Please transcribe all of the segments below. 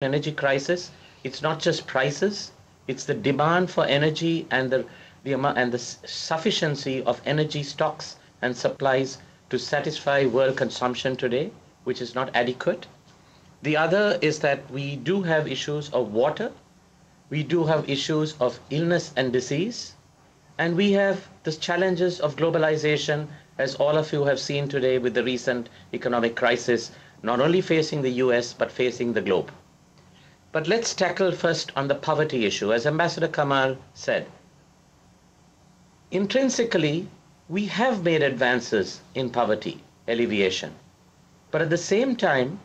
energy crisis. It's not just prices, it's the demand for energy and the amount and the sufficiency of energy stocks and supplies to satisfy world consumption today, which is not adequate. The other is that we do have issues of water, we do have issues of illness and disease, and we have the challenges of globalization, as all of you have seen today with the recent economic crisis, not only facing the US, but facing the globe. But let's tackle first on the poverty issue. As Ambassador Kamal said, intrinsically, we have made advances in poverty alleviation. But at the same time,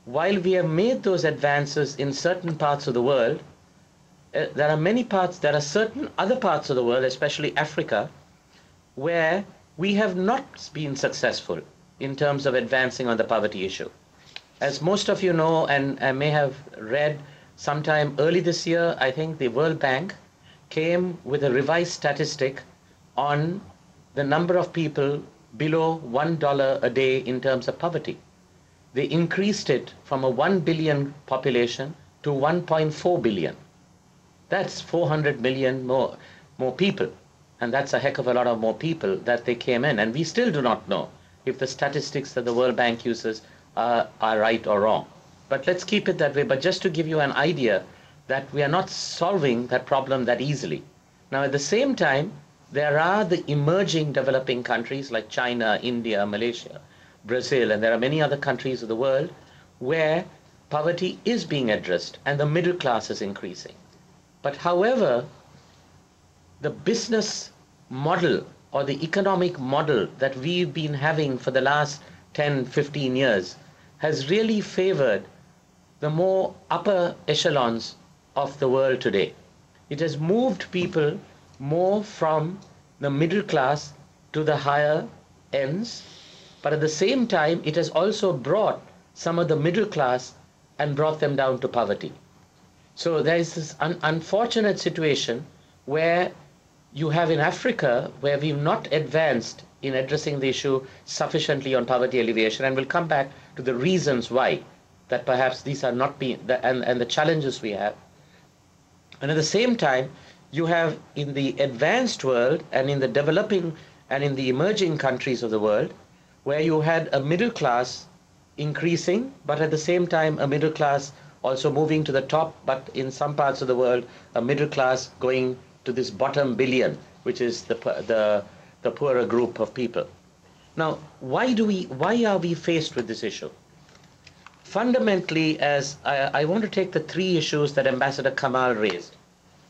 while we have made those advances in certain parts of the world, there are certain other parts of the world, especially Africa, where we have not been successful in terms of advancing on the poverty issue. As most of you know and may have read, sometime early this year, I think the World Bank came with a revised statistic on the number of people below $1 a day in terms of poverty. They increased it from a 1 billion population to 1.4 billion. That's 400 million more people. And that's a heck of a lot of more people that they came in. And we still do not know if the statistics that the World Bank uses are right or wrong. But let's keep it that way. But just to give you an idea that we are not solving that problem that easily. Now, at the same time, there are the emerging developing countries like China, India, Malaysia, Brazil, and there are many other countries of the world where poverty is being addressed and the middle class is increasing. But however, the business model or the economic model that we've been having for the last 10, 15 years has really favored the more upper echelons of the world today. It has moved people more from the middle class to the higher ends, but at the same time, it has also brought some of the middle class and brought them down to poverty. So there is this unfortunate situation where you have in Africa where we've not advanced in addressing the issue sufficiently on poverty alleviation, and we'll come back to the reasons why, that perhaps these are not being, and the challenges we have. And at the same time, you have in the advanced world and in the developing and in the emerging countries of the world, where you had a middle class increasing, but at the same time, a middle class also moving to the top, but in some parts of the world, a middle class going to this bottom billion, which is the poorer group of people. Now, why are we faced with this issue? Fundamentally, as I want to take the three issues that Ambassador Kamal raised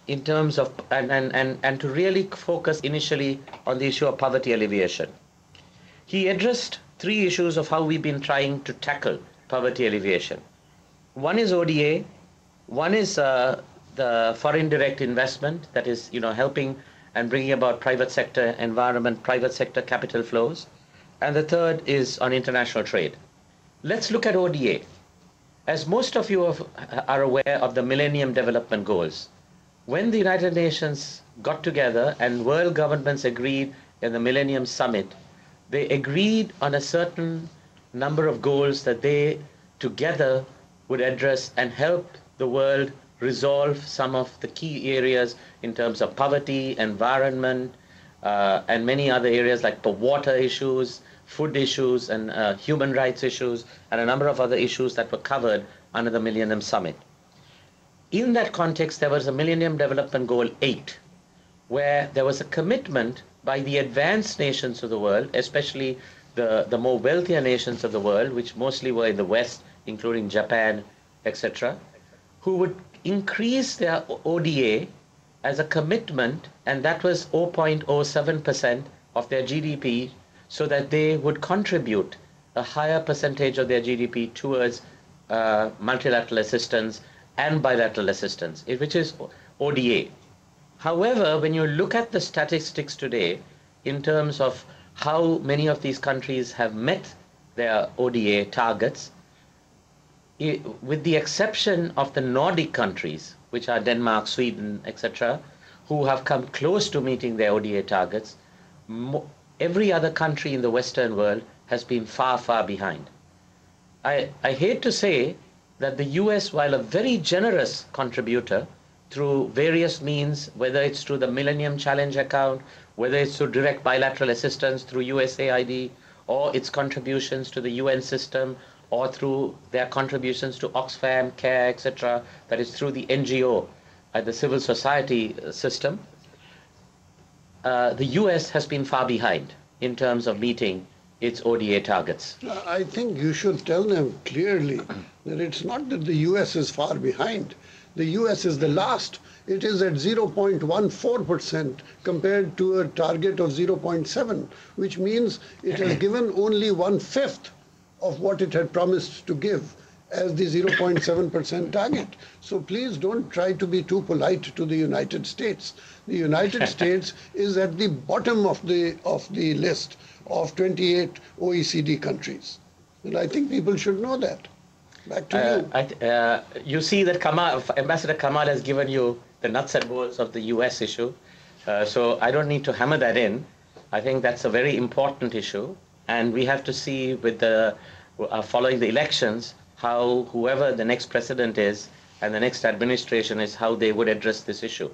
in terms of, and to really focus initially on the issue of poverty alleviation. He addressed three issues of how we've been trying to tackle poverty alleviation. One is ODA, one is the foreign direct investment, that is, helping and bringing about private sector environment, private sector capital flows. And the third is on international trade. Let's look at ODA. As most of you are aware of the Millennium Development Goals, when the United Nations got together and world governments agreed in the Millennium Summit, they agreed on a certain number of goals that they together would address and help the world resolve some of the key areas in terms of poverty, environment, and many other areas like the water issues, food issues, and human rights issues, and a number of other issues that were covered under the Millennium Summit. In that context, there was a Millennium Development Goal 8, where there was a commitment by the advanced nations of the world, especially the more wealthier nations of the world, which mostly were in the West, including Japan, etc., who would increase their ODA as a commitment, and that was 0.07% of their GDP, so that they would contribute a higher percentage of their GDP towards multilateral assistance and bilateral assistance, which is ODA. However, when you look at the statistics today in terms of how many of these countries have met their ODA targets, with the exception of the Nordic countries, which are Denmark, Sweden, etc., who have come close to meeting their ODA targets, every other country in the Western world has been far, far behind. I hate to say that the US, while a very generous contributor through various means, whether it's through the Millennium Challenge account, whether it's through direct bilateral assistance through USAID, or its contributions to the UN system, or through their contributions to Oxfam, CARE, etc., that is through the NGO, the civil society system, the US has been far behind in terms of meeting its ODA targets. I think you should tell them clearly that it's not that the US is far behind. The US is the last. It is at 0.14% compared to a target of 0.7, which means it has given only 1/5 of what it had promised to give as the 0.7% target. So please don't try to be too polite to the United States. The United States is at the bottom of the list of 28 OECD countries. And I think people should know that. Back to you. You see that Ambassador Kamal has given you the nuts and bolts of the US issue. So I don't need to hammer that in. I think that's a very important issue. And we have to see with the following the elections, how whoever the next president is and the next administration is, how they would address this issue.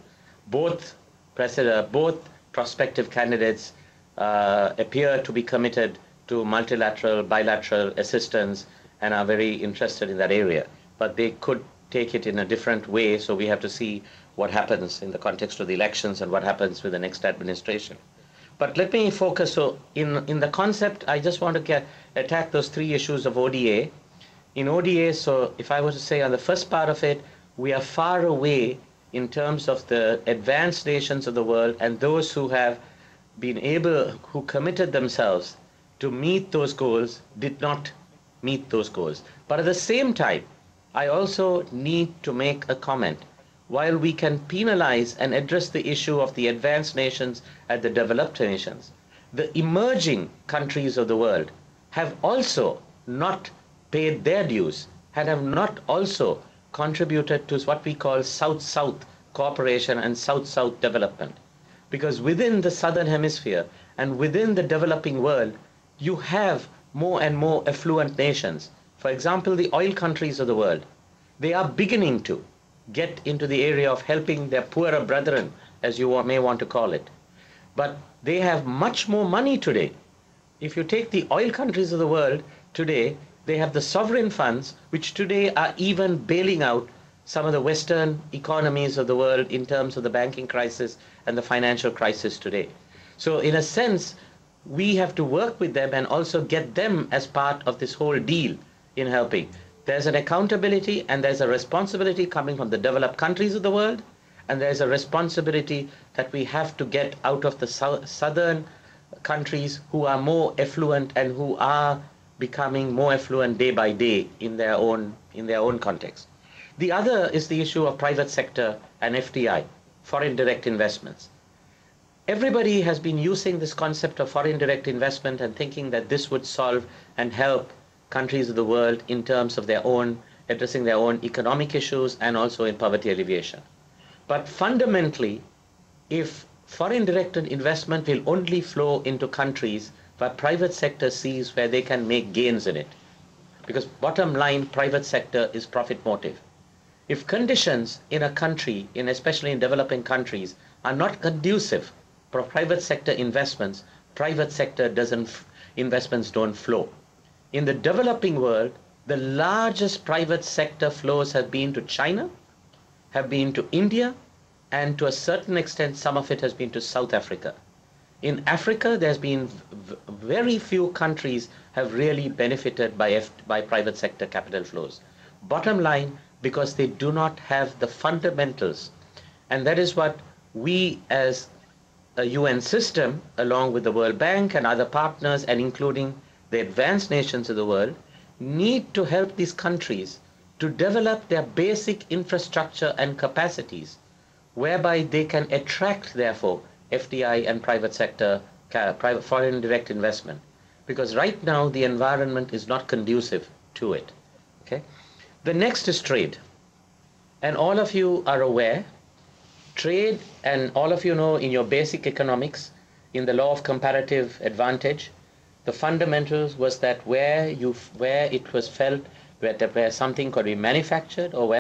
Both prospective candidates appear to be committed to multilateral, bilateral assistance and are very interested in that area. But they could take it in a different way, so we have to see what happens in the context of the elections and what happens with the next administration. But let me focus, so in the concept, I just want to attack those three issues of ODA. In ODA, so if I were to say on the first part of it, we are far away in terms of the advanced nations of the world and those who have been able, who committed themselves to meet those goals, did not meet those goals. But at the same time, I also need to make a comment. While we can penalize and address the issue of the advanced nations and the developed nations, the emerging countries of the world have also not paid their dues and have not also contributed to what we call South-South cooperation and South-South development. Because within the Southern Hemisphere and within the developing world, you have more and more affluent nations. For example, the oil countries of the world, they are beginning to get into the area of helping their poorer brethren, as you may want to call it. But they have much more money today. If you take the oil countries of the world today, they have the sovereign funds, which today are even bailing out some of the Western economies of the world in terms of the banking crisis and the financial crisis today. So in a sense, we have to work with them and also get them as part of this whole deal in helping. There's an accountability and there's a responsibility coming from the developed countries of the world, and there's a responsibility that we have to get out of the southern countries who are more affluent and who are becoming more affluent day by day in their own context. The other is the issue of private sector and FDI, foreign direct investments. Everybody has been using this concept of foreign direct investment and thinking that this would solve and help countries of the world in terms of addressing their own economic issues and also in poverty alleviation. But fundamentally, if foreign direct investment will only flow into countries where private sector sees where they can make gains in it, because bottom line, private sector is profit motive. If conditions in a country, especially in developing countries, are not conducive for private sector investments, private sector investments don't flow. In the developing world, the largest private sector flows have been to China, have been to India, and to a certain extent, some of it has been to South Africa. In Africa, there's been very few countries have really benefited by private sector capital flows. Bottom line, because they do not have the fundamentals. And that is what we as a UN system, along with the World Bank and other partners, and including the advanced nations of the world, need to help these countries to develop their basic infrastructure and capacities, whereby they can attract, therefore, FDI and private sector, private foreign direct investment. Because right now, the environment is not conducive to it. Okay? The next is trade. And all of you are aware, trade, and all of you know in your basic economics, in the law of comparative advantage, the fundamentals was that where it was felt where something could be manufactured or where